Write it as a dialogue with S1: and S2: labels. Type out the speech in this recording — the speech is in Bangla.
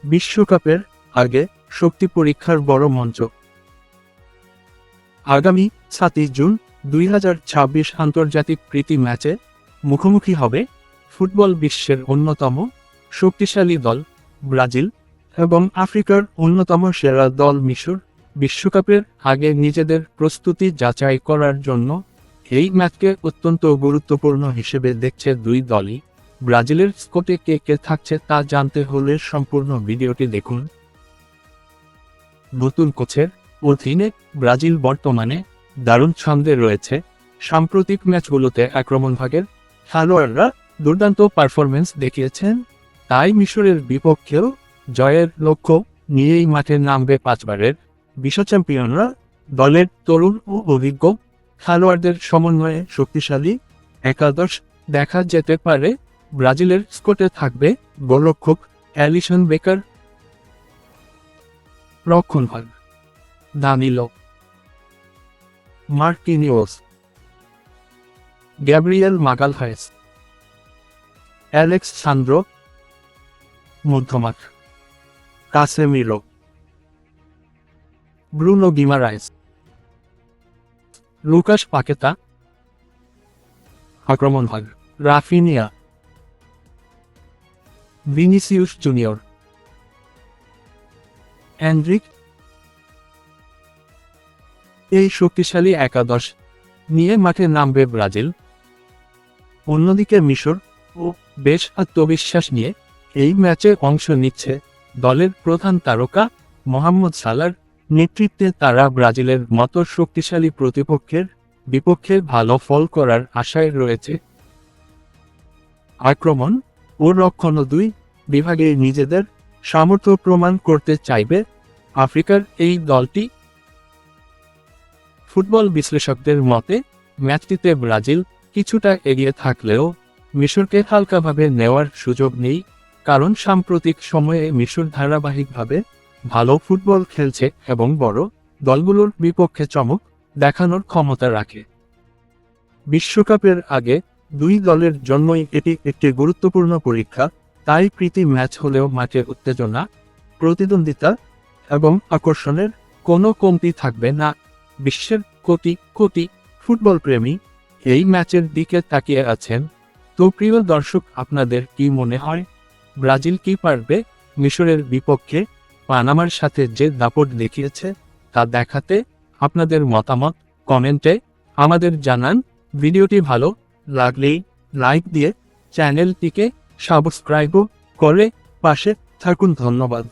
S1: বিশ্বকাপের আগে শক্তি পরীক্ষার বড় মঞ্চ। আগামী 7 জুন 2026 আন্তর্জাতিক প্রীতি ম্যাচে মুখোমুখি হবে ফুটবল বিশ্বের অন্যতম শক্তিশালী দল ব্রাজিল এবং আফ্রিকার অন্যতম সেরা দল মিশর। বিশ্বকাপের আগে নিজেদের প্রস্তুতি যাচাই করার জন্য এই ম্যাচকে অত্যন্ত গুরুত্বপূর্ণ হিসেবে দেখছে দুই দলই। ব্রাজিলের স্কোয়াডে কে কে থাকছে তা জানতে হলে সম্পূর্ণ ভিডিওটি দেখুন। নতুন কোচের অধীনে ব্রাজিল বর্তমানে দারুণ ছন্দে রয়েছে। সাম্প্রতিক ম্যাচগুলোতে আক্রমণভাগের খেলোয়াড়রা দুর্দান্ত পারফরমেন্স দেখিয়েছেন, তাই মিশরের বিপক্ষেও জয়ের লক্ষ্য নিয়েই মাঠে নামবে পাঁচবারের বিশ্ব চ্যাম্পিয়নরা। দলের তরুণ ও অভিজ্ঞ খেলোয়াড়দের সমন্বয়ে শক্তিশালী একাদশ দেখা যেতে পারে। ব্রাজিলের স্কোয়াডে থাকবে গোলরক্ষক অ্যালিসন বেকার, রক্ষণভাগ Danilo, Marquinhos, Gabriel Magalhaes, Alex Sandro, মধ্যমাঠ Casemiro, Bruno Guimaraes, Lucas Paqueta, আক্রমণভাগ রাফিনিয়া, ভিনিসিউস জুনিয়র, এন্ড্রিক। এই শক্তিশালী একাদশ নিয়ে মাঠে নামবে ব্রাজিল। অন্যদিকে মিশর ও বেশ আত্মবিশ্বাস নিয়ে এই ম্যাচে অংশ নিচ্ছে দলের প্রধান তারকা মোহাম্মদ সালার নেতৃত্বে। তারা ব্রাজিলের মতো শক্তিশালী প্রতিপক্ষের বিপক্ষে ভালো ফল করার আশায় রয়েছে। আক্রমণ ও রক্ষণ দুই বিভাগে নিজেদের সামর্থ্য প্রমাণ করতে চাইবে আফ্রিকার এই দলটি। ফুটবল বিশ্লেষকদের মতে ম্যাচটিতে ব্রাজিল কিছুটা এগিয়ে থাকলেও মিশরকে হালকাভাবে নেওয়ার সুযোগ নেই, কারণ সাম্প্রতিক সময়ে মিশর ধারাবাহিকভাবে ভালো ফুটবল খেলছে এবং বড় দলগুলোর বিপক্ষে চমক দেখানোর ক্ষমতা রাখে। বিশ্বকাপের আগে দুই দলের জন্যই এটি একটি গুরুত্বপূর্ণ পরীক্ষা, তাই প্রীতি ম্যাচ হলেও মাঠে উত্তেজনা, প্রতিদ্বন্দ্বিতা এবং আকর্ষণের কোনো কমতি থাকবে না। বিশ্বের কোটি কোটি ফুটবল প্রেমী এই ম্যাচের দিকে তাকিয়ে আছেন। তো প্রিয় দর্শক, আপনাদের কি মনে হয়, ব্রাজিল কি পারবে মিশরের বিপক্ষে পানামার সাথে যে দাপট দেখিয়েছে তা দেখাতে? আপনাদের মতামত কমেন্টে আমাদের জানান। ভিডিওটি ভালো লাগলেই লাইক দিয়ে চ্যানেলটিকে সাবস্ক্রাইব করে পাশে থাকুন। ধন্যবাদ।